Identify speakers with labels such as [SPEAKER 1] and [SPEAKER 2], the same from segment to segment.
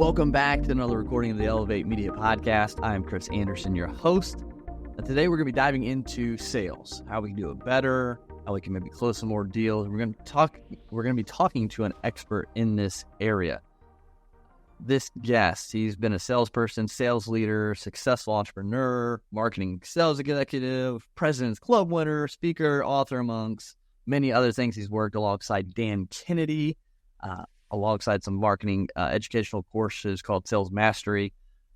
[SPEAKER 1] Welcome back to another recording of the Elevate Media Podcast. I'm Chris Anderson, your host. And today we're going to be diving into sales, how we can do it better, how we can maybe close some more deals. We're going to be talking to an expert in this area. This guest, he's been a salesperson, sales leader, successful entrepreneur, marketing sales executive, President's Club winner, speaker, author, amongst many other things. He's worked alongside Dan Kennedy, alongside some marketing educational courses called Sales Mastery.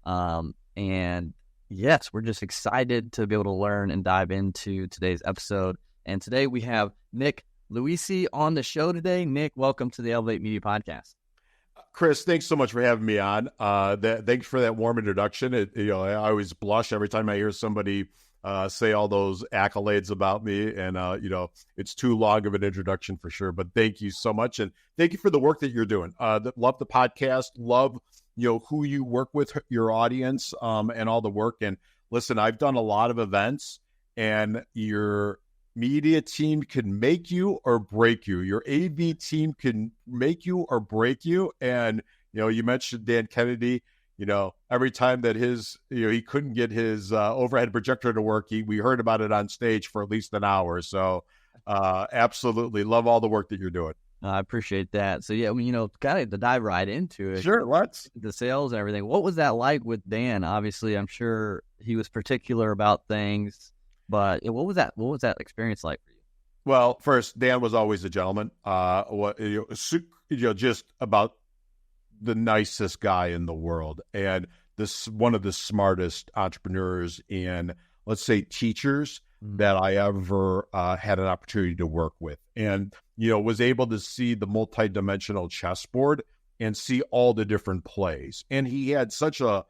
[SPEAKER 1] And yes, we're just excited to be able to learn and dive into today's episode. And today we have Nick Loise on the show today. Nick, welcome to the Elevate Media Podcast.
[SPEAKER 2] Chris, thanks so much for having me on. Thanks for that warm introduction. I always blush every time I hear somebody say all those accolades about me, and it's too long of an introduction for sure. But thank you so much, and thank you for the work that you're doing. Love the podcast. Love who you work with, your audience, and all the work. And listen, I've done a lot of events, and your media team can make you or break you. Your AV team can make you or break you. And, you mentioned Dan Kennedy, every time that he couldn't get his overhead projector to work, we heard about it on stage for at least an hour. So absolutely love all the work that you're doing.
[SPEAKER 1] I appreciate that. So yeah, kind of to dive right into it.
[SPEAKER 2] Sure, let's.
[SPEAKER 1] The sales and everything. What was that like with Dan? Obviously, I'm sure he was particular about things. But what was that experience like for you?
[SPEAKER 2] Well, first, Dan was always a gentleman. Just about the nicest guy in the world, and one of the smartest entrepreneurs and, let's say, teachers that I ever had an opportunity to work with, and was able to see the multidimensional chessboard and see all the different plays. And he had such a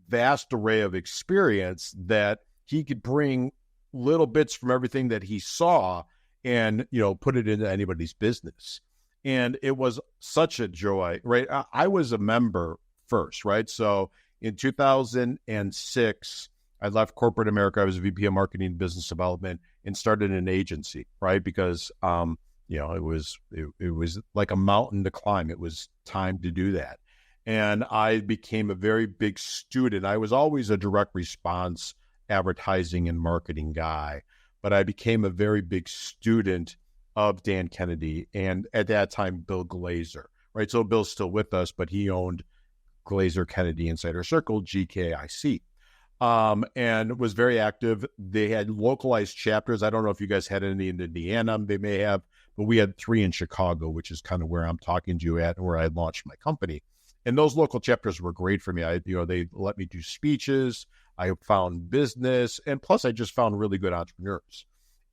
[SPEAKER 2] vast array of experience that he could bring little bits from everything that he saw and, put it into anybody's business. And it was such a joy, right? I was a member first, right? So in 2006, I left corporate America. I was a VP of marketing and business development and started an agency, right? Because, it was like a mountain to climb. It was time to do that. And I became a very big student. I was always a direct response advertising and marketing guy, but I became a very big student of Dan Kennedy, and at that time, Bill Glazer, right? So Bill's still with us, but he owned Glazer Kennedy Insider Circle, GKIC, and was very active. They had localized chapters. I don't know if you guys had any in Indiana. They may have, but we had 3 in Chicago, which is kind of where I'm talking to you at, where I launched my company. And those local chapters were great for me. They let me do speeches. I found business, and plus I just found really good entrepreneurs.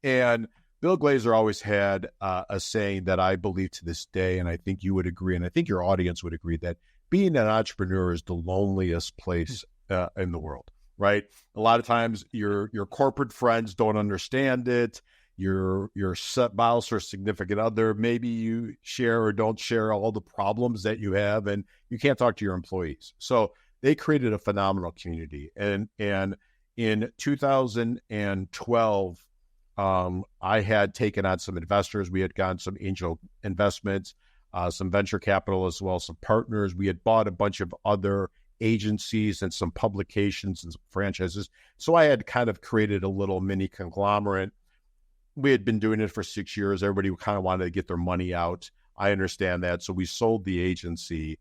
[SPEAKER 2] And Bill Glazer always had a saying that I believe to this day, and I think you would agree, and I think your audience would agree, that being an entrepreneur is the loneliest place in the world, right? A lot of times your corporate friends don't understand it. Your spouse or significant other, maybe you share or don't share all the problems that you have, and you can't talk to your employees. So they created a phenomenal community. And in 2012, I had taken on some investors. We had gotten some angel investments, some venture capital as well, some partners. We had bought a bunch of other agencies and some publications and some franchises. So I had kind of created a little mini conglomerate. We had been doing it for 6 years. Everybody kind of wanted to get their money out. I understand that. So we sold the agency.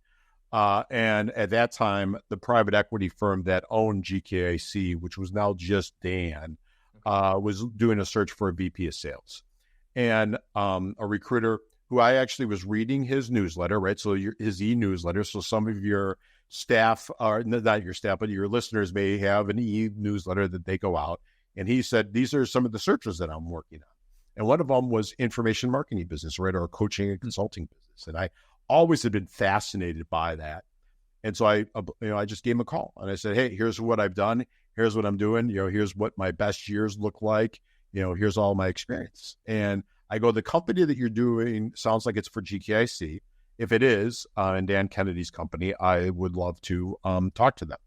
[SPEAKER 2] And at that time, the private equity firm that owned GKIC, which was now just Dan, was doing a search for a VP of sales. And a recruiter who I actually was reading his newsletter, right? So his e-newsletter. So some of your staff, or not your staff, but your listeners may have an e-newsletter that they go out. And he said, these are some of the searches that I'm working on. And one of them was information marketing business, right? Or coaching and consulting business. And I always had been fascinated by that. And so I just gave him a call and I said, hey, here's what I've done. Here's what I'm doing. Here's what my best years look like. Here's all my experience. And I go, the company that you're doing sounds like it's for GKIC. If it is, and Dan Kennedy's company, I would love to talk to them.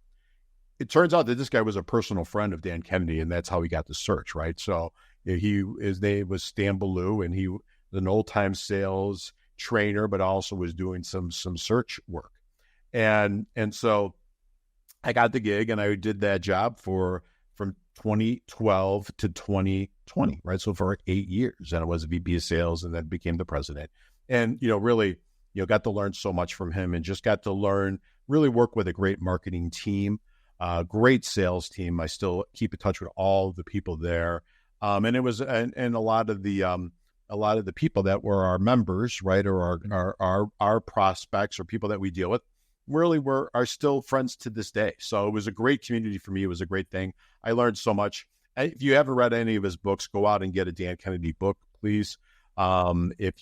[SPEAKER 2] It turns out that this guy was a personal friend of Dan Kennedy, and that's how he got the search, right? So his name was Stan Ballou, and he was an old-time sales trainer, but also was doing some search work. And so I got the gig, and I did that job from 2012 to 2020, right? So for 8 years, and I was a VP of sales, and then became the president. And, really, got to learn so much from him, and just got to really work with a great marketing team, great sales team. I still keep in touch with all the people there. And it was, and a lot of the people that were our members, right, or our prospects or people that we deal with, really are still friends to this day. So it was a great community for me. It was a great thing. I learned so much. If you haven't read any of his books, go out and get a Dan Kennedy book, please. If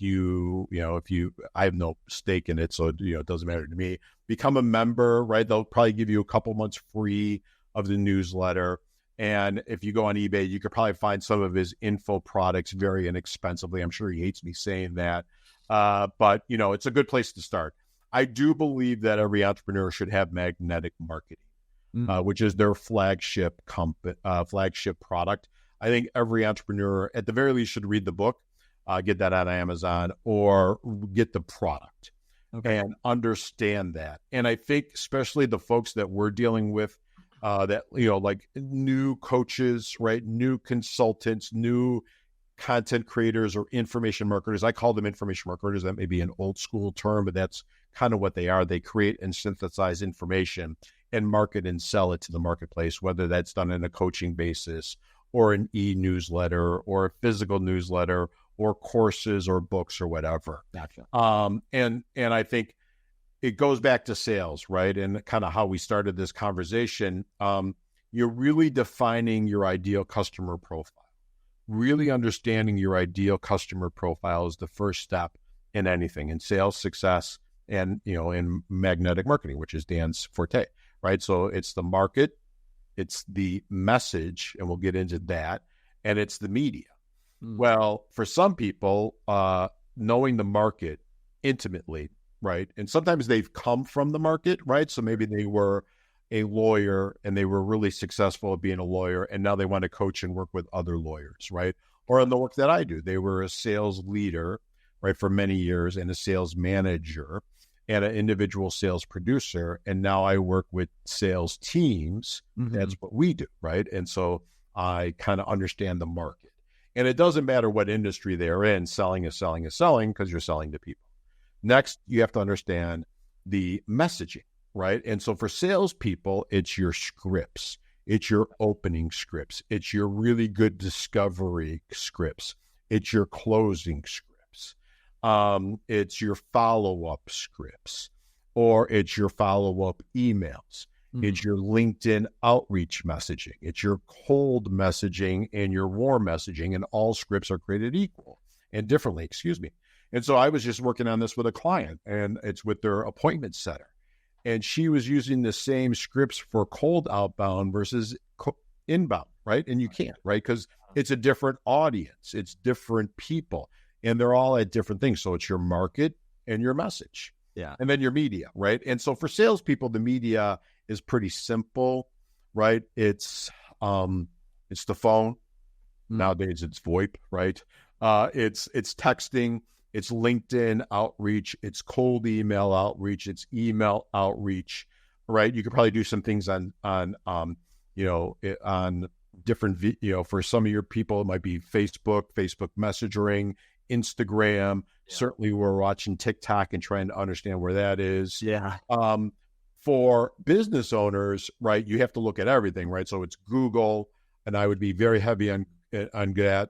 [SPEAKER 2] I have no stake in it, so it doesn't matter to me. Become a member, right? They'll probably give you a couple months free of the newsletter. And if you go on eBay, you could probably find some of his info products very inexpensively. I'm sure he hates me saying that. But it's a good place to start. I do believe that every entrepreneur should have magnetic marketing, which is their flagship product. I think every entrepreneur, at the very least, should read the book, get that on Amazon, or get the product and understand that. And I think especially the folks that we're dealing with, that, like new coaches, right? New consultants, new content creators, or information marketers. I call them information marketers. That may be an old school term, but that's kind of what they are. They create and synthesize information and market and sell it to the marketplace, whether that's done in a coaching basis or an e-newsletter or a physical newsletter or courses or books or whatever.
[SPEAKER 1] Gotcha.
[SPEAKER 2] And I think it goes back to sales, right? And kind of how we started this conversation. You're really defining your ideal customer profile. Really understanding your ideal customer profile is the first step in anything, in sales success, and in magnetic marketing, which is Dan's forte, right? So it's the market, it's the message, and we'll get into that, and it's the media. Well, for some people, knowing the market intimately, right? And sometimes they've come from the market, right? So maybe they were a lawyer and they were really successful at being a lawyer, and now they want to coach and work with other lawyers, right? Or in the work that I do, they were a sales leader, right, for many years, and a sales manager and an individual sales producer. And now I work with sales teams. That's what we do, right? And so I kind of understand the market. And it doesn't matter what industry they're in, selling is selling is selling, because you're selling to people. Next, you have to understand the messaging, right? And so for salespeople, it's your scripts, it's your opening scripts, it's your really good discovery scripts, it's your closing scripts, it's your follow-up scripts, or it's your follow-up emails. It's your LinkedIn outreach messaging. It's your cold messaging and your warm messaging, and all scripts are created equal and differently, And so I was just working on this with a client, and it's with their appointment setter. And she was using the same scripts for cold outbound versus inbound, right? And you can't, right? Because it's a different audience. It's different people, and they're all at different things. So it's your market and your message.
[SPEAKER 1] Yeah.
[SPEAKER 2] And then your media, right? And so for salespeople, the media is pretty simple, right? It's the phone. Nowadays it's VoIP, right? It's texting, it's LinkedIn outreach, it's cold email outreach, it's email outreach, right? You could probably do some things on different, for some of your people, it might be Facebook messaging, Instagram. Yeah. Certainly we're watching TikTok and trying to understand where that is.
[SPEAKER 1] Yeah.
[SPEAKER 2] For business owners, right, you have to look at everything, right? So it's Google, and I would be very heavy on that.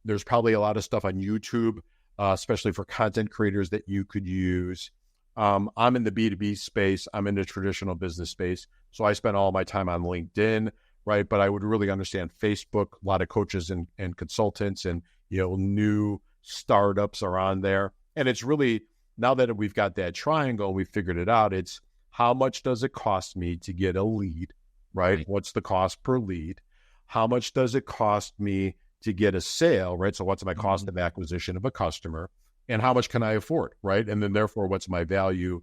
[SPEAKER 2] There's probably a lot of stuff on YouTube, especially for content creators, that you could use. I'm in the B2B space. I'm in the traditional business space. So I spend all my time on LinkedIn, right? But I would really understand Facebook. A lot of coaches and consultants and, new startups are on there. And it's really, now that we've got that triangle, we figured it out. It's how much does it cost me to get a lead, right? What's the cost per lead? How much does it cost me to get a sale, right? So what's my cost of acquisition of a customer, and how much can I afford, right? And then therefore, what's my value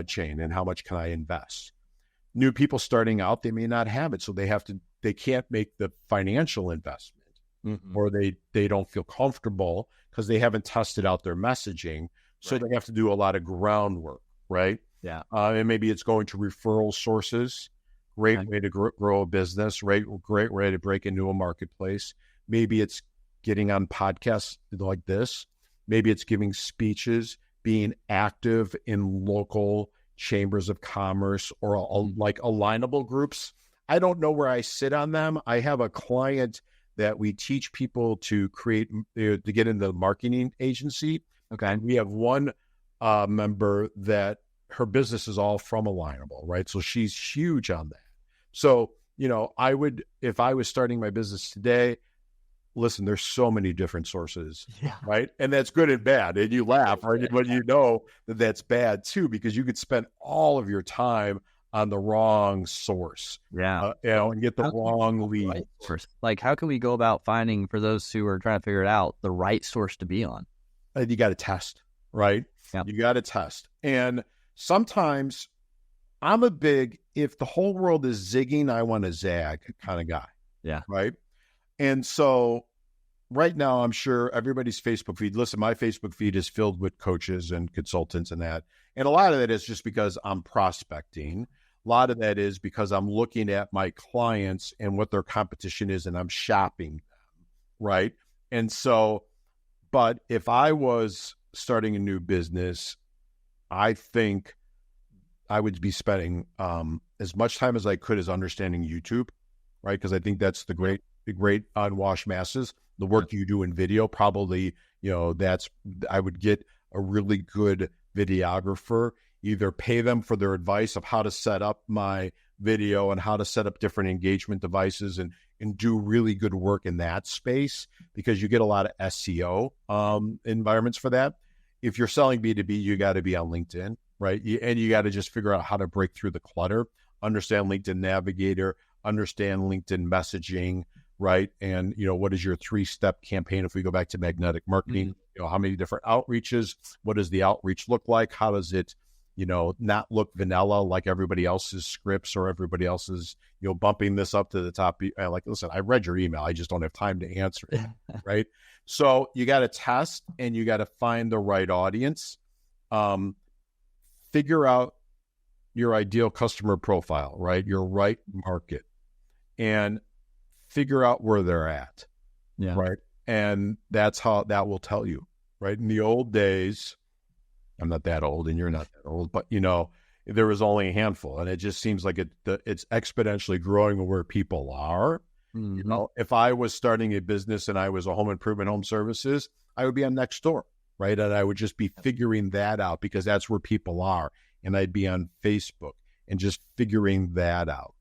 [SPEAKER 2] chain, and how much can I invest? New people starting out, they may not have it. So they can't make the financial investment, or they don't feel comfortable because they haven't tested out their messaging. So they have to do a lot of groundwork, right?
[SPEAKER 1] Yeah.
[SPEAKER 2] And maybe it's going to referral sources. Great way to grow a business, right? Great way to break into a marketplace. Maybe it's getting on podcasts like this. Maybe it's giving speeches, being active in local chambers of commerce or like alignable groups. I don't know where I sit on them. I have a client that we teach people to create, to get into the marketing agency.
[SPEAKER 1] Okay.
[SPEAKER 2] We have one member that her business is all from alignable, right? So she's huge on that. So, I would, if I was starting my business today, listen, there's so many different sources, right? And that's good and bad. And you laugh, right? But you know that that's bad too, because you could spend all of your time on the wrong source, and get the wrong lead.
[SPEAKER 1] Right source. Like, how can we go about finding, for those who are trying to figure it out, the right source to be on?
[SPEAKER 2] You got to test, right?
[SPEAKER 1] Yeah.
[SPEAKER 2] You got to test. And sometimes I'm if the whole world is zigging, I want to zag kind of guy.
[SPEAKER 1] Yeah.
[SPEAKER 2] Right. And so right now, I'm sure everybody's Facebook feed, listen, my Facebook feed is filled with coaches and consultants and that. And a lot of that is just because I'm prospecting. A lot of that is because I'm looking at my clients and what their competition is, and I'm shopping them. Right. And so, but if I was starting a new business, I think I would be spending as much time as I could as understanding YouTube, right? Because I think that's the great unwashed masses. The work you do in video, probably, I would get a really good videographer, either pay them for their advice of how to set up my video and how to set up different engagement devices and do really good work in that space, because you get a lot of SEO environments for that. If you're selling B2B, you got to be on LinkedIn, right? And you got to just figure out how to break through the clutter, understand LinkedIn Navigator, understand LinkedIn messaging, right? And, what is your 3-step campaign? If we go back to magnetic marketing, how many different outreaches? What does the outreach look like? How does it, not look vanilla like everybody else's scripts or everybody else's, bumping this up to the top? Like, listen, I read your email. I just don't have time to answer it, right? So you got to test and you got to find the right audience. Figure out your ideal customer profile, right? Your right market, and figure out where they're at, right? And that's how that will tell you, right? In the old days, I'm not that old and you're not that old, but there was only a handful, and it just seems like it's exponentially growing where people are.
[SPEAKER 1] Mm-hmm.
[SPEAKER 2] If I was starting a business and I was a home improvement, home services, I would be on Nextdoor, right? And I would just be figuring that out because that's where people are. And I'd be on Facebook and just figuring that out.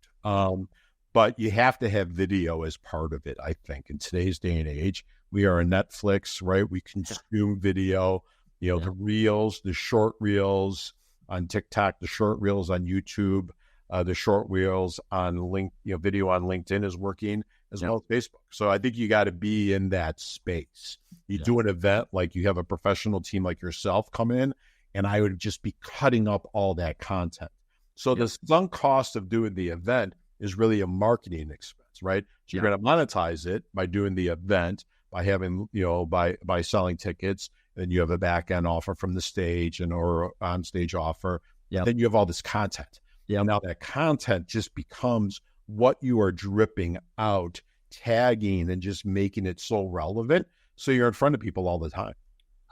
[SPEAKER 2] But you have to have video as part of it, I think. In today's day and age, we are a Netflix, right? We consume video, the reels, the short reels on TikTok, the short reels on YouTube, the short reels on video on LinkedIn is working as well as Facebook. So I think you got to be in that space. You do an event, like you have a professional team like yourself come in, and I would just be cutting up all that content. So the sunk cost of doing the event is really a marketing expense, right? So you're going to monetize it by doing the event, by having, by selling tickets. Then you have a back end offer from the stage or on stage offer. Then you have all this content. Now that content just becomes what you are dripping out, tagging, and just making it so relevant. So you're in front of people all the time.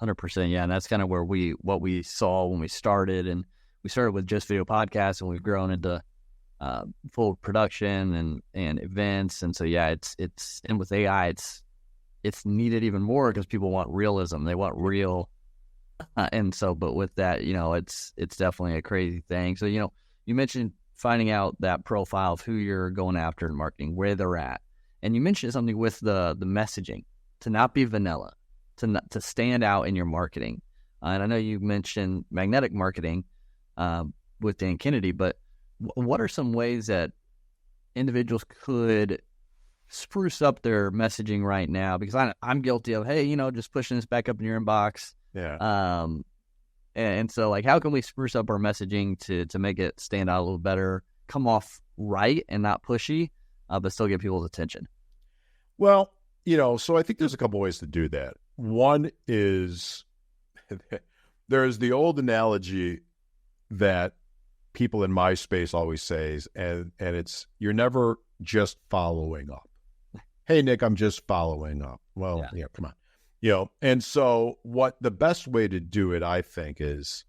[SPEAKER 1] 100%. Yeah. And that's kind of where what we saw when we started, and we started with just video podcasts, and we've grown into full production and events. And so, it's and with AI, it's needed even more because people want realism. They want real. And so, but with that, it's definitely a crazy thing. So, you mentioned finding out that profile of who you're going after in marketing, where they're at. And you mentioned something with the messaging, to not be vanilla, to stand out in your marketing. And I know you mentioned magnetic marketing with Dan Kennedy, but what are some ways that individuals could spruce up their messaging right now? Because I'm guilty of, hey, just pushing this back up in your inbox.
[SPEAKER 2] Yeah.
[SPEAKER 1] And so, like, how can we spruce up our messaging to make it stand out a little better, come off right and not pushy, but still get people's attention?
[SPEAKER 2] Well, so I think there's a couple ways to do that. One is there's the old analogy that people in my space always say, and it's, you're never just following up. Hey, Nick, I'm just following up. Well, yeah, come on. And so what the best way to do it, I think, is,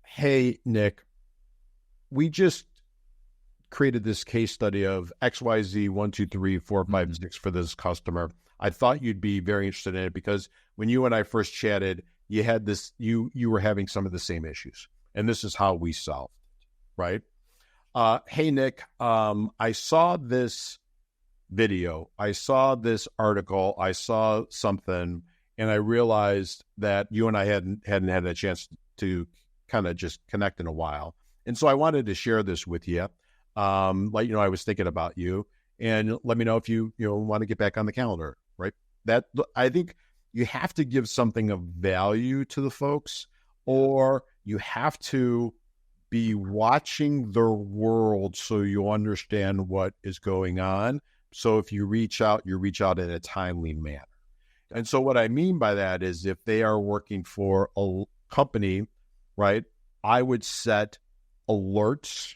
[SPEAKER 2] hey, Nick, we just created this case study of XYZ 1, 2, 3, 4, 5, 6 for this customer. I thought you'd be very interested in it because when you and I first chatted, you had this, you were having some of the same issues, and this is how we solved it, right? Hey, Nick, I saw this video, I saw this article, I saw something, and I realized that you and I hadn't had a chance to kind of just connect in a while. And so I wanted to share this with you. I was thinking about you, and let me know if you want to get back on the calendar, right? That, I think you have to give something of value to the folks, or you have to be watching their world so you understand what is going on. So if you reach out in a timely manner. And so what I mean by that is, if they are working for a company, right, I would set alerts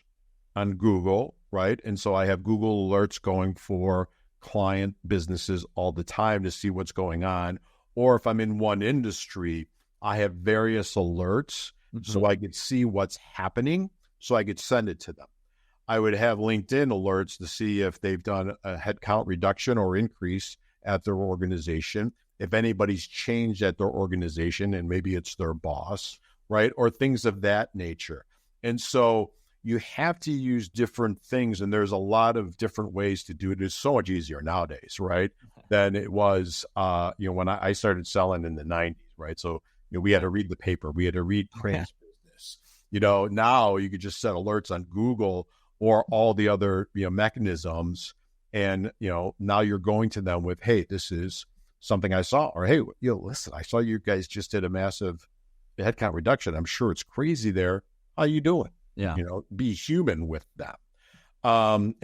[SPEAKER 2] on Google, right? And so I have Google alerts going for client businesses all the time to see what's going on. Or if I'm in one industry, I have various alerts so I could see what's happening, so I could send it to them. I would have LinkedIn alerts to see if they've done a headcount reduction or increase at their organization, if anybody's changed at their organization, and maybe it's their boss, right? Or things of that nature. And so you have to use different things, and there's a lot of different ways to do it. It's so much easier nowadays, right, than it was, when I started selling in the 90s, right? So, we had to read the paper. We had to read Crane's business. Now you could just set alerts on Google or all the other, mechanisms. And, now you're going to them with, hey, this is something I saw. Or, hey, listen, I saw you guys just did a massive headcount reduction. I'm sure it's crazy there. How you doing?
[SPEAKER 1] Yeah.
[SPEAKER 2] Be human with them. And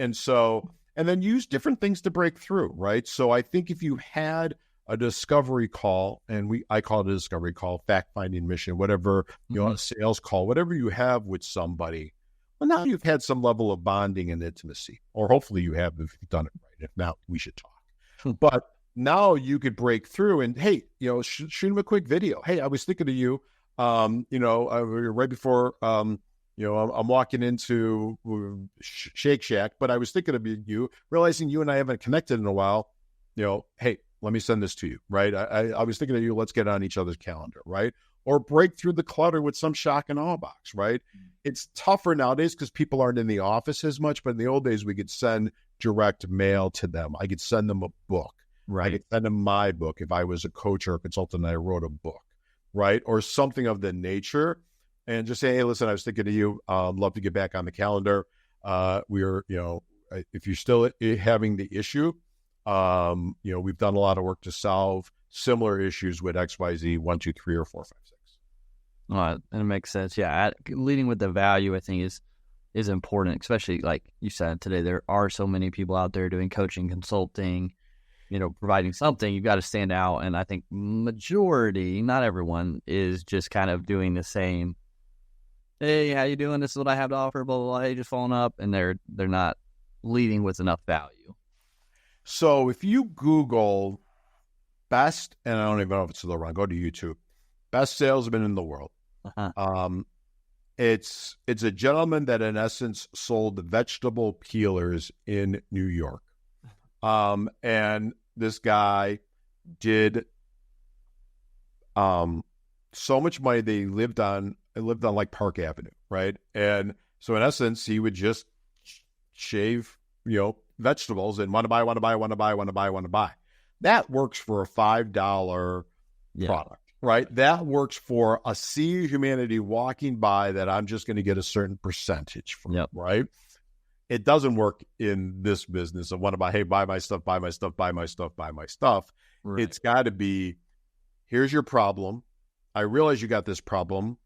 [SPEAKER 2] then use different things to break through, right? So I think if you had a discovery call, and I call it a discovery call, fact-finding mission, whatever, a sales call, whatever you have with somebody, well, now you've had some level of bonding and intimacy, or hopefully you have if you've done it right. If not, we should talk. But now you could break through and, hey, shoot him a quick video. Hey, I was thinking of you, right before, I'm walking into Shake Shack, but I was thinking of you, realizing you and I haven't connected in a while. Hey, let me send this to you, right? I was thinking of you. Let's get on each other's calendar, right? Or break through the clutter with some shock and awe box, right? It's tougher nowadays because people aren't in the office as much, but in the old days, we could send direct mail to them. I could send them a book. Right. I could send them my book. If I was a coach or a consultant, I wrote a book, right? Or something of the nature. And just say, hey, listen, I was thinking of you. Love to get back on the calendar. We're, if you're still having the issue, we've done a lot of work to solve similar issues with XYZ 1, 2, 3, or 4, 5, 6.
[SPEAKER 1] And it makes sense. Yeah. Leading with the value, I think, is important, especially like you said today. There are so many people out there doing coaching, consulting, providing something. You've got to stand out. And I think majority, not everyone, is just kind of doing the same. Hey, how you doing? This is what I have to offer, blah, blah, blah. Hey, just following up. And they're not leading with enough value.
[SPEAKER 2] So if you Google best, and I don't even know if it's still around, go to YouTube, best salesman in the world. It's a gentleman that in essence sold vegetable peelers in New York. And this guy did so much money. They lived on like Park Avenue, right? And so in essence, he would just shave, vegetables and want to buy. That works for a $5 product, right? That works for a sea of humanity walking by that I'm just going to get a certain percentage from, right? It doesn't work in this business of want to buy, hey, buy my stuff. Right. It's got to be, here's your problem. I realize you got this problem.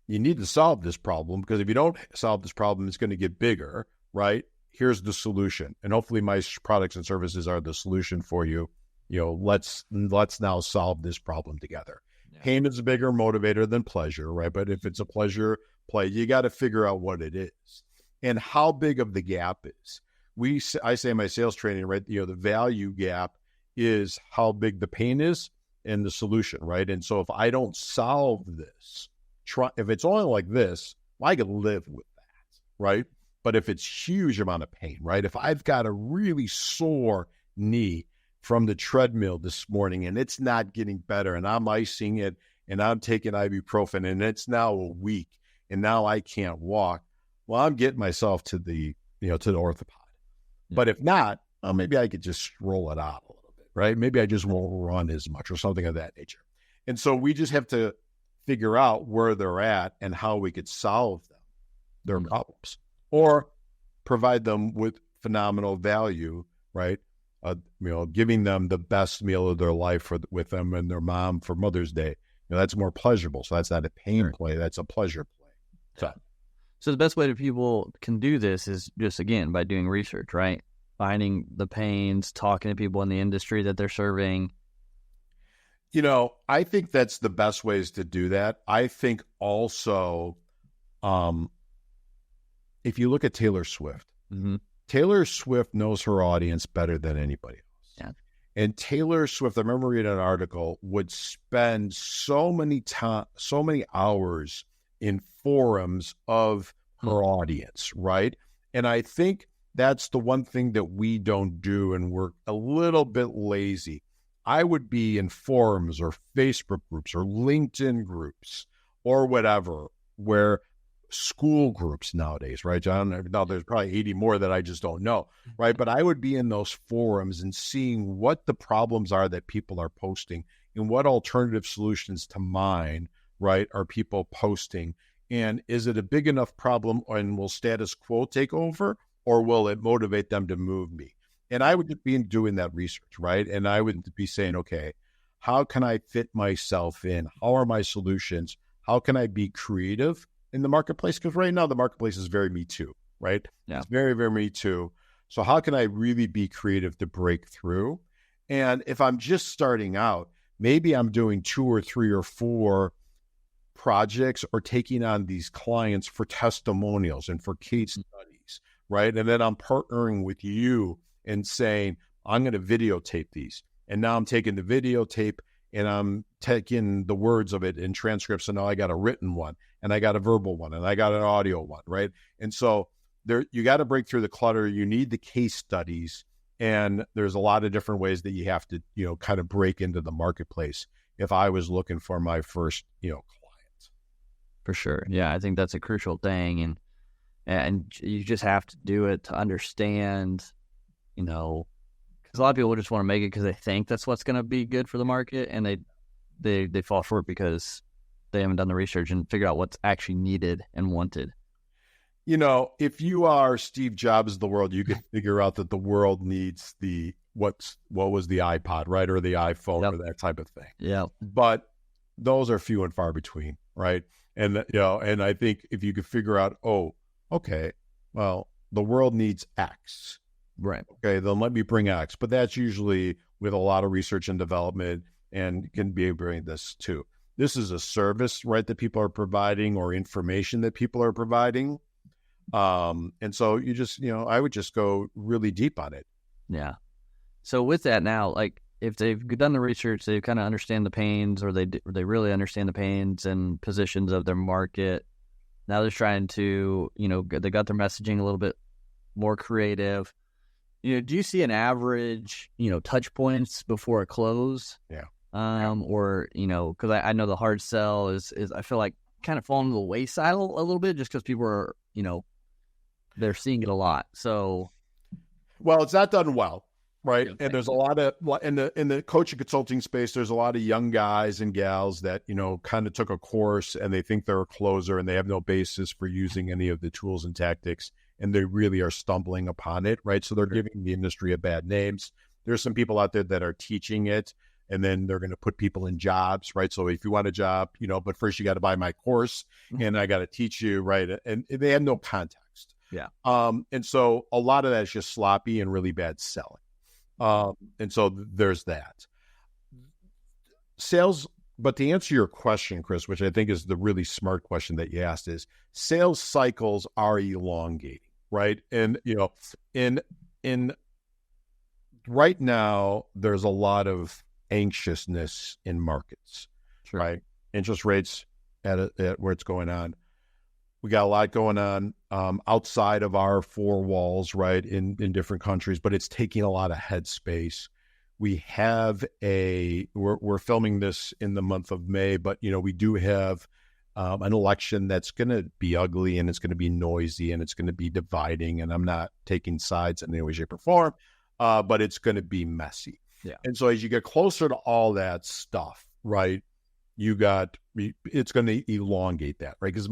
[SPEAKER 2] You need to solve this problem, because if you don't solve this problem, it's going to get bigger, right? Here's the solution. And hopefully my products and services are the solution for you. Let's now solve this problem together. Yeah. Pain is a bigger motivator than pleasure, right? But if it's a pleasure play. You got to figure out what it is and how big of the gap is. I say in my sales training, right? The value gap is how big the pain is and the solution, right? And so if I don't solve this, if it's only like this, well, I can live with that, right? But if it's huge amount of pain, right? If I've got a really sore knee from the treadmill this morning and it's not getting better and I'm icing it and I'm taking ibuprofen and it's now a week and now I can't walk, well, I'm getting myself to the orthopod. Yeah. But if not, well, maybe I could just roll it out a little bit, right? Maybe I just won't run as much or something of that nature. And so we just have to figure out where they're at and how we could solve their problems or provide them with phenomenal value, right? Giving them the best meal of their life with them and their mom for Mother's Day. That's more pleasurable. So that's not a pain play. That's a pleasure play.
[SPEAKER 1] So the best way that people can do this is just, again, by doing research, right? Finding the pains, talking to people in the industry that they're serving.
[SPEAKER 2] I think that's the best ways to do that. I think also, if you look at Taylor Swift, Taylor Swift knows her audience better than anybody else.
[SPEAKER 1] Yeah.
[SPEAKER 2] And Taylor Swift, I remember reading an article, would spend so many hours in forums of her audience, right? And I think that's the one thing that we don't do, and we're a little bit lazy. I would be in forums or Facebook groups or LinkedIn groups or whatever, where school groups nowadays, right, John? Now there's probably 80 more that I just don't know, right? But I would be in those forums and seeing what the problems are that people are posting and what alternative solutions to mine, right, are people posting. And is it a big enough problem and will status quo take over or will it motivate them to move me? And I would be doing that research, right? And I would be saying, okay, how can I fit myself in? How are my solutions? How can I be creative in the marketplace? Because right now the marketplace is very Me Too, right?
[SPEAKER 1] Yeah.
[SPEAKER 2] It's very, very Me Too. So how can I really be creative to break through? And if I'm just starting out, maybe I'm doing 2 or 3 or 4 projects or taking on these clients for testimonials and for case studies, right? And then I'm partnering with you and saying, I'm going to videotape these. And now I'm taking the videotape and I'm taking the words of it in transcripts. And now I got a written one and I got a verbal one and I got an audio one, right? And so you got to break through the clutter. You need the case studies. And there's a lot of different ways that you have to, kind of break into the marketplace if I was looking for my first, client.
[SPEAKER 1] For sure. Yeah, I think that's a crucial thing. And you just have to do it to understand, because a lot of people just want to make it because they think that's what's going to be good for the market, and they fall short because they haven't done the research and figured out what's actually needed and wanted.
[SPEAKER 2] If you are Steve Jobs of the world, you can figure out that the world needs what was the iPod, right, or the iPhone, or that type of thing.
[SPEAKER 1] Yeah.
[SPEAKER 2] But those are few and far between, right? And and I think if you could figure out, okay, well, the world needs X.
[SPEAKER 1] Right.
[SPEAKER 2] Okay, then let me bring X. But that's usually with a lot of research and development and can be bringing this too. This is a service, right, that people are providing or information that people are providing. And so you just, I would just go really deep on it.
[SPEAKER 1] Yeah. So with that now, like if they've done the research, they kind of understand the pains or they really understand the pains and positions of their market. Now they're trying to, they got their messaging a little bit more creative. Do you see an average, touch points before a close?
[SPEAKER 2] Yeah.
[SPEAKER 1] Or, because I know the hard sell is I feel like kind of falling to the wayside a little bit just because people are, they're seeing it a lot. So.
[SPEAKER 2] Well, it's not done well, right?
[SPEAKER 1] Yeah,
[SPEAKER 2] and there's a lot of, in the coaching consulting space, there's a lot of young guys and gals that, kind of took a course and they think they're a closer and they have no basis for using any of the tools and tactics. And they really are stumbling upon it, right? So they're giving the industry a bad names. There's some people out there that are teaching it, and then they're going to put people in jobs, right? So if you want a job, but first you got to buy my course, and I got to teach you, right? And they have no context.
[SPEAKER 1] Yeah.
[SPEAKER 2] And so a lot of that is just sloppy and really bad selling. And so there's that. Sales But to answer your question, Chris, which I think is the really smart question that you asked, is sales cycles are elongating, right? And, in right now, there's a lot of anxiousness in markets,
[SPEAKER 1] Sure.
[SPEAKER 2] right? Interest rates at where it's going on. We got a lot going on outside of our four walls, right, in different countries, but it's taking a lot of headspace. We have we're filming this in the month of May, but, we do have an election that's going to be ugly, and it's going to be noisy, and it's going to be dividing, and I'm not taking sides in any way, shape, or form, but it's going to be messy.
[SPEAKER 1] Yeah.
[SPEAKER 2] And so as you get closer to all that stuff, right, it's going to elongate that, right? Because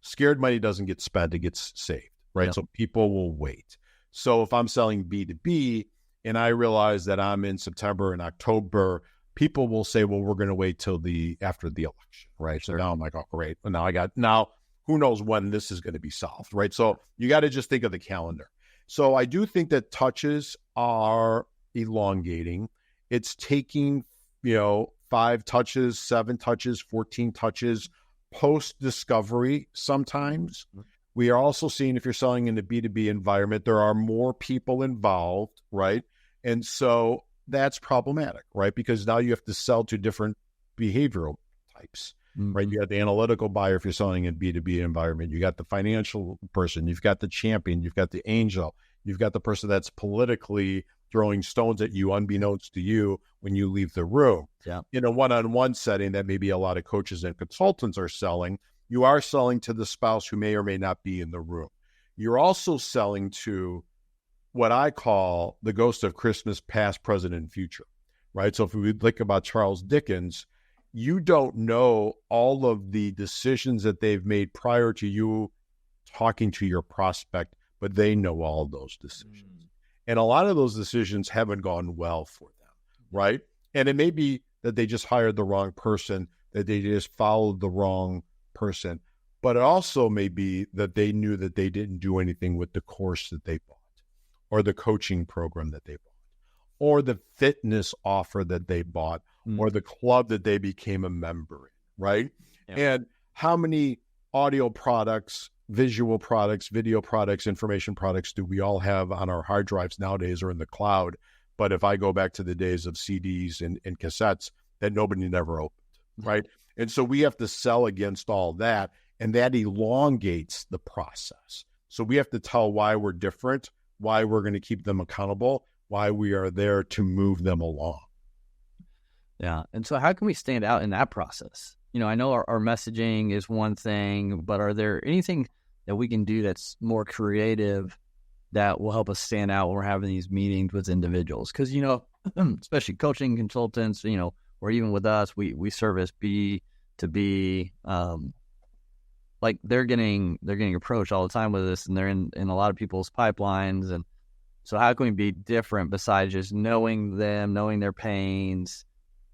[SPEAKER 2] scared money doesn't get spent, it gets saved, right? Yep. So people will wait. So if I'm selling B2B and I realize that I'm in September and October, people will say, well, we're going to wait till after the election, right? Sure. So now I'm like, oh, great. And now who knows when this is going to be solved, right? So you got to just think of the calendar. So I do think that touches are elongating. It's taking, 5 touches, 7 touches, 14 touches post-discovery sometimes. We are also seeing, if you're selling in the B2B environment, there are more people involved, right? And so that's problematic, right? Because now you have to sell to different behavioral types, right? You got the analytical buyer if you're selling in B2B environment. You got the financial person. You've got the champion. You've got the angel. You've got the person that's politically throwing stones at you unbeknownst to you when you leave the room.
[SPEAKER 1] Yeah.
[SPEAKER 2] In a one-on-one setting that maybe a lot of coaches and consultants are selling, you are selling to the spouse who may or may not be in the room. You're also selling to what I call the ghost of Christmas past, present, and future, right? So if we think about Charles Dickens, you don't know all of the decisions that they've made prior to you talking to your prospect, but they know all those decisions. And a lot of those decisions haven't gone well for them, right? And it may be that they just hired the wrong person, that they just followed the wrong person, but it also may be that they knew that they didn't do anything with the course that they bought, or the coaching program that they bought, or the fitness offer that they bought, or the club that they became a member in, right? Yeah. And how many audio products, visual products, video products, information products do we all have on our hard drives nowadays or in the cloud? But if I go back to the days of CDs and cassettes, that nobody never opened, right? And so we have to sell against all that, and that elongates the process. So we have to tell why we're different, why we're going to keep them accountable, why we are there to move them along.
[SPEAKER 1] Yeah. And so how can we stand out in that process? I know our messaging is one thing, but are there anything that we can do that's more creative that will help us stand out when we're having these meetings with individuals? Because, especially coaching consultants, or even with us, we service B2B, like they're getting approached all the time with this, and they're in a lot of people's pipelines. And so how can we be different besides just knowing them, knowing their pains,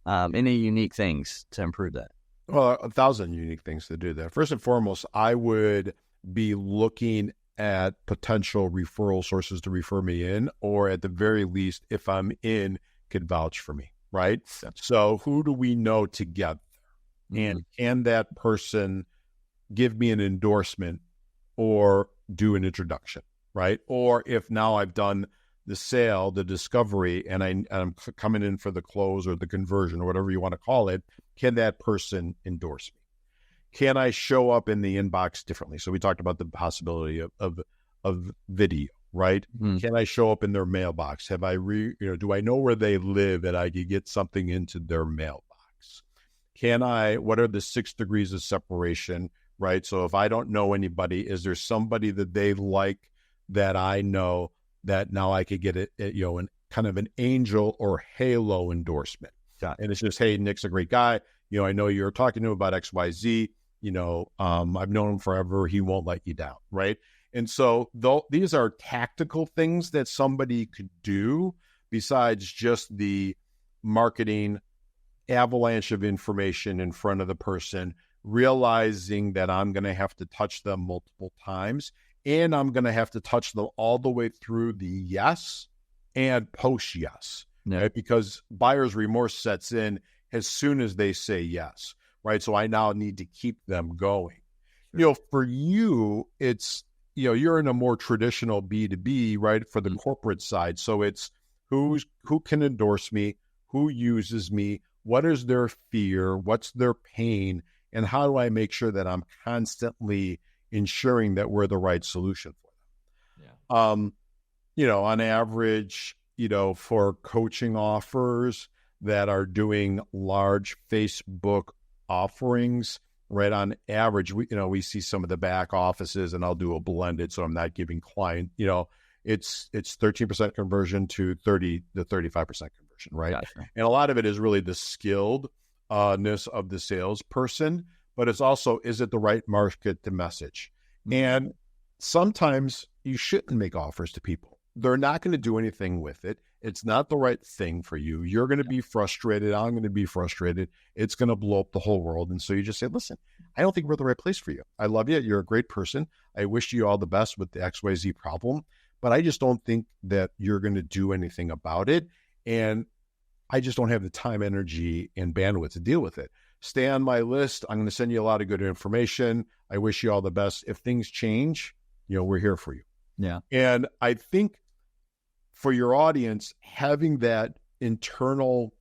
[SPEAKER 1] any unique things to improve that?
[SPEAKER 2] Well, 1,000 unique things to do that. First and foremost, I would be looking at potential referral sources to refer me in, or at the very least, if I'm in, could vouch for me, right? So who do we know together? And can that person give me an endorsement or do an introduction, right? Or if now I've done the sale, the discovery, and I'm coming in for the close or the conversion or whatever you want to call it, can that person endorse me? Can I show up in the inbox differently? So we talked about the possibility of video, right? Can I show up in their mailbox? Have do I know where they live and I could get something into their mailbox? What are the 6 degrees of separation, right? So if I don't know anybody, is there somebody that they like that I know that now I could get an kind of an angel or halo endorsement? And it's just, hey, Nick's a great guy. I know you're talking to him about XYZ. I've known him forever. He won't let you down, right? And so these are tactical things that somebody could do besides just the marketing avalanche of information in front of the person, realizing that I'm going to have to touch them multiple times, and I'm going to have to touch them all the way through the yes and post yes, right? Because buyer's remorse sets in, as soon as they say yes, right? So I now need to keep them going. Sure. For you, it's, you're in a more traditional B2B, right? For the corporate side. So it's who can endorse me, who uses me, what is their fear, what's their pain, and how do I make sure that I'm constantly ensuring that we're the right solution for them? Yeah. On average, for coaching offers that are doing large Facebook offerings, right, on average, we see some of the back offices, and I'll do a blended, so I'm not giving client, it's 13% conversion to 30 to 35% conversion, right? Gotcha. And a lot of it is really the skilledness of the salesperson, but it's also, is it the right market to message? Mm-hmm. And sometimes you shouldn't make offers to people. They're not going to do anything with it. It's not the right thing for you. You're going to be frustrated. I'm going to be frustrated. It's going to blow up the whole world. And so you just say, listen, I don't think we're the right place for you. I love you. You're a great person. I wish you all the best with the XYZ problem, but I just don't think that you're going to do anything about it. And I just don't have the time, energy, and bandwidth to deal with it. Stay on my list. I'm going to send you a lot of good information. I wish you all the best. If things change, we're here for you.
[SPEAKER 1] Yeah.
[SPEAKER 2] And I think for your audience, having that internal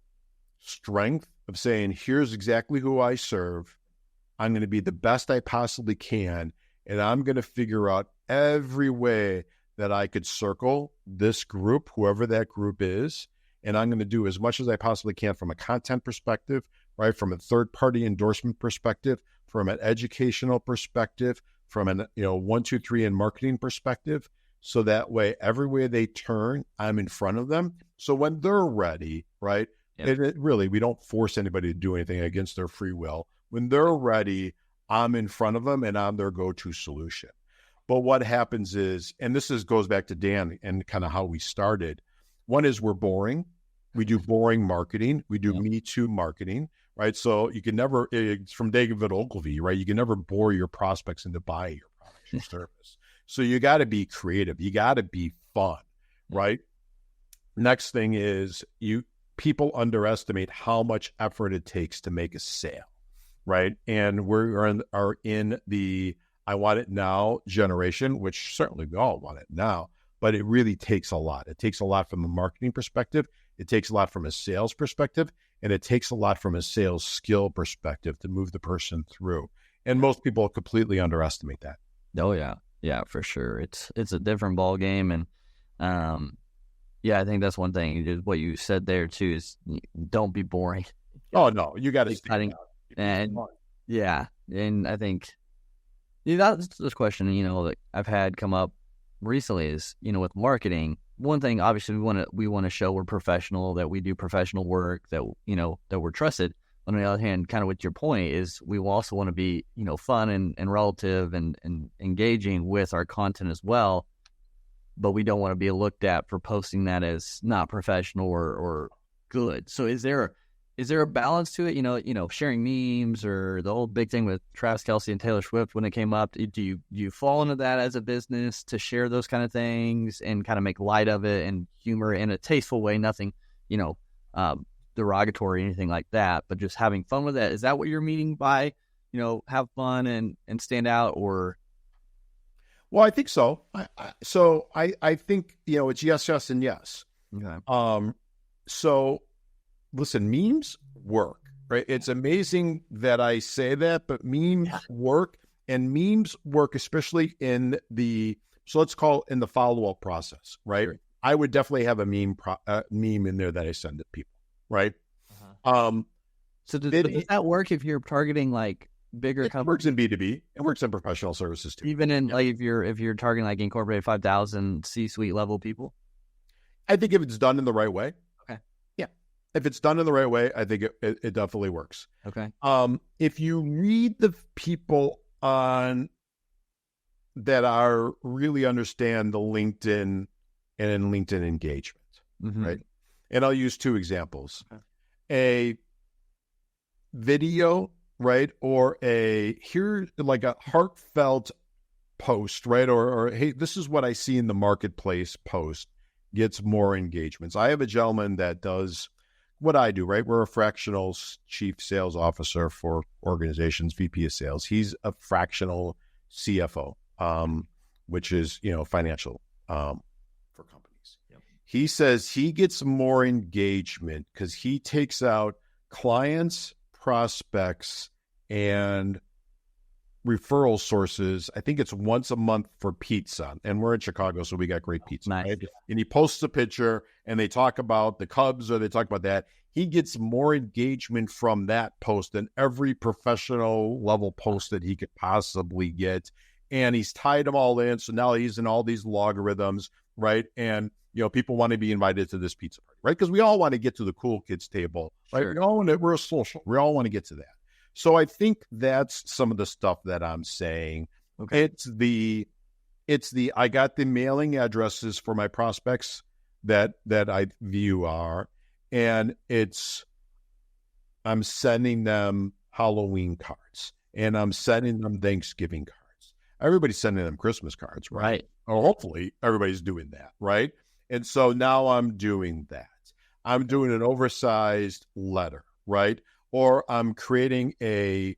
[SPEAKER 2] strength of saying, here's exactly who I serve. I'm going to be the best I possibly can. And I'm going to figure out every way that I could circle this group, whoever that group is. And I'm going to do as much as I possibly can from a content perspective, right? From a third-party endorsement perspective, from an educational perspective, from an 1, 2, 3 in marketing perspective. So that way, every way they turn, I'm in front of them. So when they're ready, right? Yeah. Really, we don't force anybody to do anything against their free will. When they're ready, I'm in front of them and I'm their go-to solution. But what happens is, and goes back to Dan and kind of how we started. One is we're boring. We do boring marketing. We do Me Too marketing, right? So you can never, it's from David Ogilvy, right? You can never bore your prospects into buying your product or service. So you got to be creative. You got to be fun, right? Next thing is people underestimate how much effort it takes to make a sale, right? And are in the I want it now generation, which certainly we all want it now, but it really takes a lot. It takes a lot from a marketing perspective. It takes a lot from a sales perspective, and it takes a lot from a sales skill perspective to move the person through. And most people completely underestimate that.
[SPEAKER 1] Oh yeah. Yeah, for sure. It's a different ball game. And I think that's one thing. What you said there too is don't be boring.
[SPEAKER 2] Oh no, you got to
[SPEAKER 1] cutting. And and I think that's this question, that I've had come up recently is, with marketing. One thing, obviously, we want to show we're professional, that we do professional work, that that we're trusted. On the other hand, kind of with your point is we also want to be, fun and relative and engaging with our content as well, but we don't want to be looked at for posting that as not professional or good. So is there a balance to it? Sharing memes or the whole big thing with Travis Kelce and Taylor Swift when it came up. Do you fall into that as a business to share those kind of things and kind of make light of it and humor in a tasteful way? Nothing, derogatory or anything like that, but just having fun with it. Is that what you're meaning by, have fun and stand out? Or
[SPEAKER 2] well, I think so. I think it's yes, and yes.
[SPEAKER 1] Okay.
[SPEAKER 2] So listen, memes work, right? It's amazing that I say that, but memes work, and memes work especially in the follow-up process, right? Sure. I would definitely have a meme in there that I send to people. Right.
[SPEAKER 1] Uh-huh. So does that work if you're targeting like bigger companies?
[SPEAKER 2] It works in B2B. It works in professional services too.
[SPEAKER 1] Even in like if you're targeting like incorporated 5,000 C-suite level people?
[SPEAKER 2] I think if it's done in the right way.
[SPEAKER 1] Okay.
[SPEAKER 2] Yeah. If it's done in the right way, I think it definitely works.
[SPEAKER 1] Okay.
[SPEAKER 2] If you read the people on that are really understand the LinkedIn and LinkedIn engagement, right? And I'll use 2 examples. Okay. A video, right? Or like a heartfelt post, right? Or hey, this is what I see in the marketplace post gets more engagements. I have a gentleman that does what I do, right? We're a fractional chief sales officer for organizations, VP of sales. He's a fractional CFO, which is, financial for companies. Yep. He says he gets more engagement because he takes out clients, prospects, and referral sources. I think it's once a month for pizza, and we're in Chicago, so we got great pizza.
[SPEAKER 1] Nice.
[SPEAKER 2] Right? And he posts a picture, and they talk about the Cubs or they talk about that. He gets more engagement from that post than every professional level post that he could possibly get. And he's tied them all in, so now he's in all these logarithms, right? And people want to be invited to this pizza party, right? Because we all want to get to the cool kids table, right? Sure. We're social. We all want to get to that. So I think that's some of the stuff that I'm saying. Okay. It's the I got the mailing addresses for my prospects that I view are, and I'm sending them Halloween cards, and I'm sending them Thanksgiving cards. Everybody's sending them Christmas cards, right? Or hopefully everybody's doing that, right? And so now I'm doing that. I'm doing an oversized letter, right? Or I'm creating and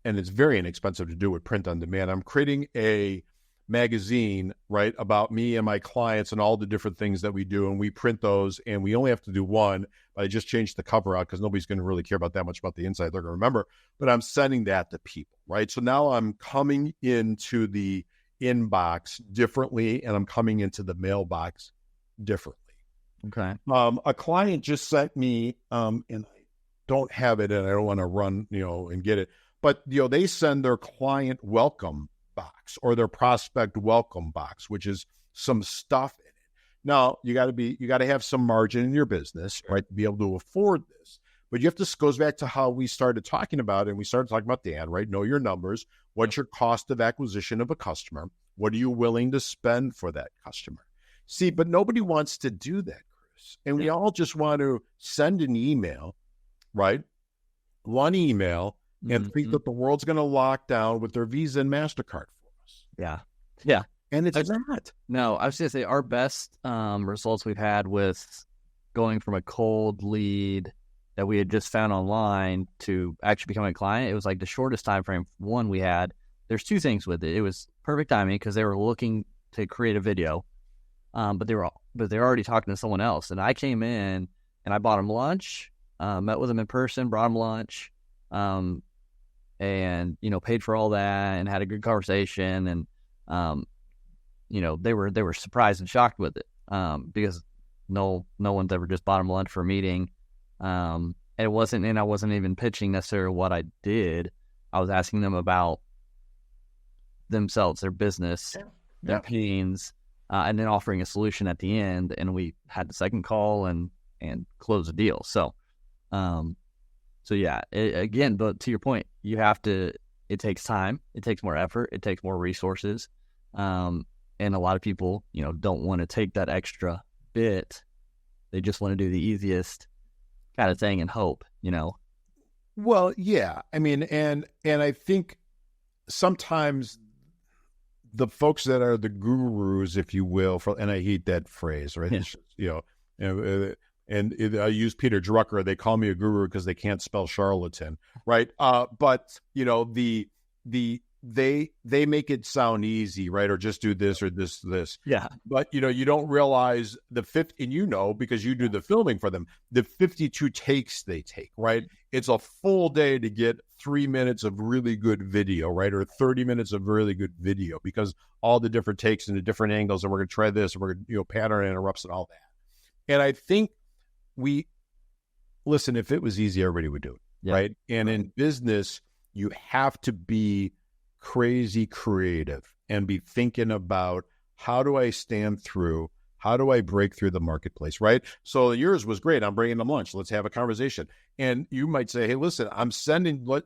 [SPEAKER 2] it's very inexpensive to do with print on demand. I'm creating a magazine, right, about me and my clients and all the different things that we do. And we print those, and we only have to do one, but I just changed the cover out because nobody's going to really care about that much about the inside. They're going to remember, but I'm sending that to people, right? So now I'm coming into the inbox differently, and I'm coming into the mailbox differently.
[SPEAKER 1] Okay.
[SPEAKER 2] A client just sent me, and I don't have it, and I don't want to run, and get it. But, they send their client welcome box or their prospect welcome box, which is some stuff in it. Now, you got to have some margin in your business, right, to be able to afford this. But this goes back to how we started talking about it, and we started talking about Dan, right? Know your numbers. What's your cost of acquisition of a customer? What are you willing to spend for that customer? See, but nobody wants to do that, Chris. And we all just want to send an email, right? One email, and think that the world's going to lock down with their Visa and MasterCard for us.
[SPEAKER 1] Yeah. Yeah.
[SPEAKER 2] And it's not.
[SPEAKER 1] No, I was going to say our best results we've had with going from a cold lead that we had just found online to actually becoming a client, it was like the shortest time frame one we had. There's two things with it. It was perfect timing because they were looking to create a video, but they're already talking to someone else. And I came in and I bought them lunch, met with them in person, brought them lunch, and paid for all that and had a good conversation. And they were surprised and shocked with it because no one's ever just bought them lunch for a meeting. And I wasn't even pitching necessarily what I did. I was asking them about themselves, their business, their pains, and then offering a solution at the end. And we had the second call and closed the deal. So yeah, again, but to your point, it takes time, it takes more effort, it takes more resources. And a lot of people, don't want to take that extra bit. They just want to do the easiest kind of thing and hope,
[SPEAKER 2] Well, yeah. I mean, and I think sometimes the folks that are the gurus, if you will, and I hate that phrase, right? Yeah. And I use Peter Drucker. They call me a guru because they can't spell charlatan, right? But they make it sound easy, right? Or just do this or this.
[SPEAKER 1] Yeah.
[SPEAKER 2] But you don't realize and because you do the filming for them, the 52 takes they take, right? It's a full day to get 3 minutes of really good video, right? Or 30 minutes of really good video because all the different takes and the different angles, and we're going to try this, and we're going to, pattern interrupts and all that. And I think listen, if it was easy, everybody would do it, right? And in business, you have to be crazy creative and be thinking about how do I stand through, how do I break through the marketplace, right? So yours was great. I'm bringing them lunch. Let's have a conversation. And you might say, hey, listen,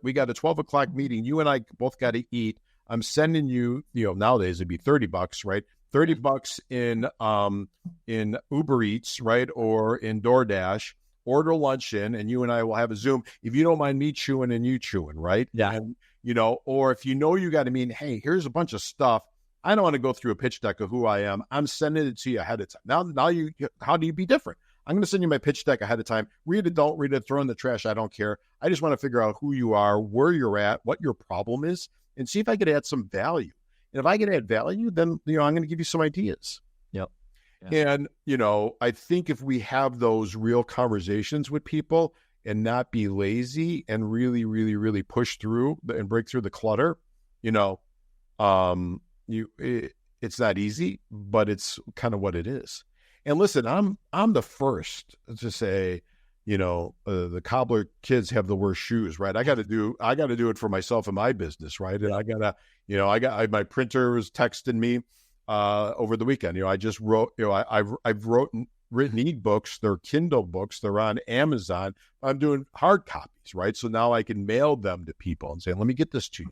[SPEAKER 2] we got a 12 o'clock meeting. You and I both got to eat. I'm sending you, nowadays it'd be $30, right? $30 in Uber Eats, right? Or in DoorDash. Order lunch in, and you and I will have a Zoom. If you don't mind me chewing and you chewing, right?
[SPEAKER 1] Yeah.
[SPEAKER 2] And, or if you got to mean, hey, here's a bunch of stuff. I don't want to go through a pitch deck of who I am. I'm sending it to you ahead of time. Now how do you be different? I'm going to send you my pitch deck ahead of time. Read it, don't read it, throw in the trash. I don't care. I just want to figure out who you are, where you're at, what your problem is, and see if I could add some value. And if I can add value, then, I'm going to give you some ideas.
[SPEAKER 1] Yep. Yeah.
[SPEAKER 2] And, I think if we have those real conversations with people and not be lazy and really, really, really push through and break through the clutter, it's not easy, but it's kind of what it is. And listen, I'm the first to say, the cobbler kids have the worst shoes, right? I got to do it for myself and my business, right? And I gotta, my printer was texting me over the weekend. I just wrote, I've written ebooks. They're Kindle books. They're on Amazon. I'm doing hard copies, right? So now I can mail them to people and say, let me get this to you.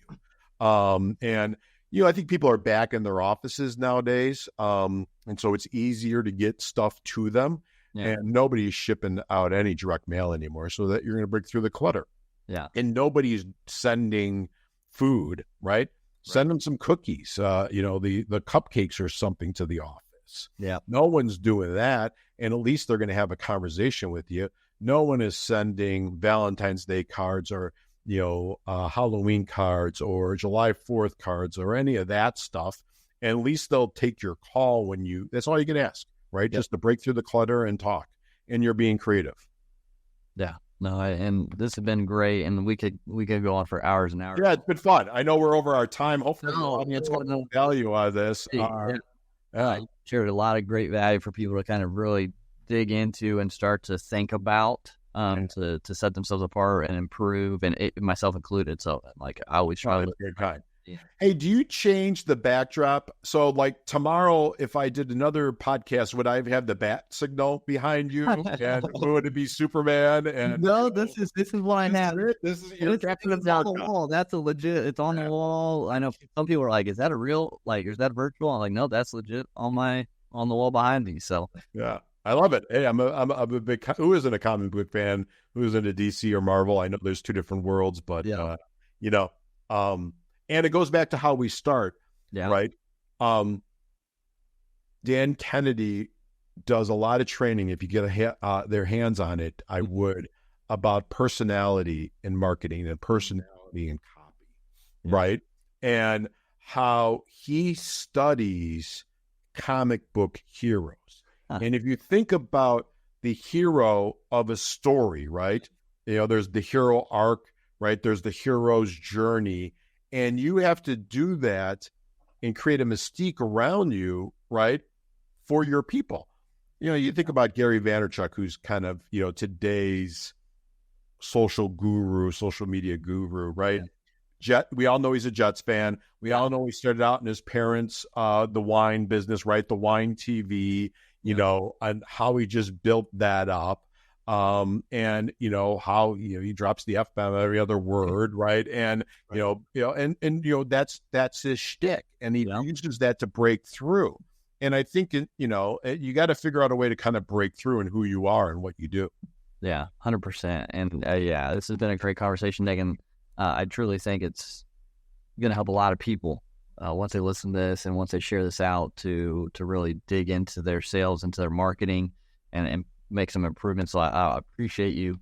[SPEAKER 2] And I think people are back in their offices nowadays. And so it's easier to get stuff to them. Yeah. And nobody's shipping out any direct mail anymore, so that you're going to break through the clutter.
[SPEAKER 1] Yeah.
[SPEAKER 2] And nobody's sending food, right? Send them some cookies, the cupcakes or something to the office.
[SPEAKER 1] Yeah.
[SPEAKER 2] No one's doing that. And at least they're going to have a conversation with you. No one is sending Valentine's Day cards or, Halloween cards or July 4th cards or any of that stuff. And at least they'll take your call that's all you can ask, right? Yep. Just to break through the clutter and talk, and you're being creative.
[SPEAKER 1] Yeah. No, and this has been great, and we could go on for hours and hours.
[SPEAKER 2] Yeah, it's been fun. I know we're over our time. Hopefully,
[SPEAKER 1] it's
[SPEAKER 2] no value out of this.
[SPEAKER 1] I shared a lot of great value for people to kind of really dig into and start to think about, to set themselves apart and improve, and myself included. So, I always try to
[SPEAKER 2] good kind. Yeah. Hey, do you change the backdrop? So, tomorrow, if I did another podcast, would I have the bat signal behind you? And would it be Superman? And
[SPEAKER 1] no, this is what I have.
[SPEAKER 2] This is
[SPEAKER 1] it's on the wall. That's a legit. It's on the wall. I know some people are like, "Is that a real? Is that virtual?" I'm like, "No, that's legit on the wall behind me." So
[SPEAKER 2] yeah. I love it. Hey, I'm a big. Who isn't a comic book fan? Who isn't a DC or Marvel? I know there's two different worlds, but and it goes back to how we start, right? Dan Kennedy does a lot of training. If you get their hands on it, I would, about personality in marketing and personality in copy, right? And how he studies comic book heroes. And if you think about the hero of a story, right? There's the hero arc, right? There's the hero's journey. And you have to do that and create a mystique around you, right? For your people. You think about Gary Vaynerchuk, who's kind of, today's social media guru, right? We all know he's a Jets fan. We all know he started out in his parents' the wine business, right? The wine TV, and how he just built that up. And how he drops the F-bomb every other word, right? And that's his shtick, and he uses that to break through. And I think you got to figure out a way to kind of break through in who you are and what you do.
[SPEAKER 1] Yeah, 100%. And this has been a great conversation, Nick. And I truly think it's going to help a lot of people once they listen to this and once they share this out to really dig into their sales, into their marketing, and make some improvements. So I appreciate you,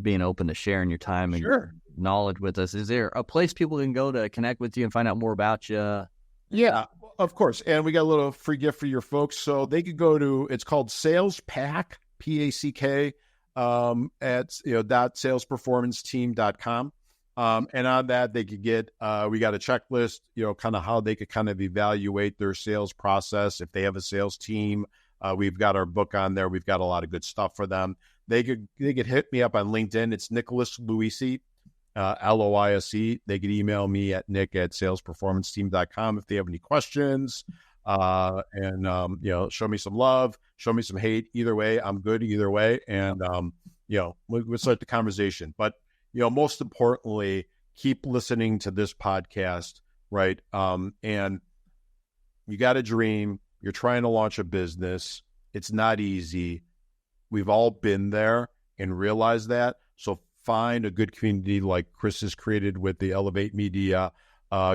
[SPEAKER 1] being open to sharing your time and your knowledge with us. Is there a place people can go to connect with you and find out more about you?
[SPEAKER 2] Yeah, of course. And we got a little free gift for your folks. So they could go to, it's called Sales Pack, PACK, at, .salesperformanceteam.com. And on that, they could get, we got a checklist, kind of how they could kind of evaluate their sales process. If they have a sales team, we've got our book on there. We've got a lot of good stuff for them. They could hit me up on LinkedIn. It's Nick Loise, Loise. They could email me at nick@salesperformanceteam.com if they have any questions. And show me some love, show me some hate. Either way, I'm good either way. And, we'll start the conversation. But, most importantly, keep listening to this podcast, right? And you got a dream. You're trying to launch a business. It's not easy. We've all been there and realized that. So find a good community like Chris has created with the Elevate Media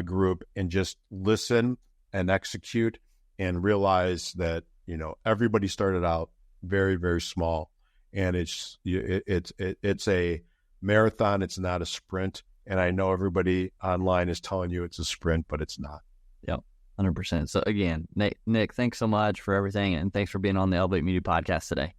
[SPEAKER 2] group, and just listen and execute and realize that, everybody started out very, very small. And it's a marathon. It's not a sprint. And I know everybody online is telling you it's a sprint, but it's not.
[SPEAKER 1] Yep, 100%. So again, Nick, thanks so much for everything, and thanks for being on the Elevate Media Podcast today.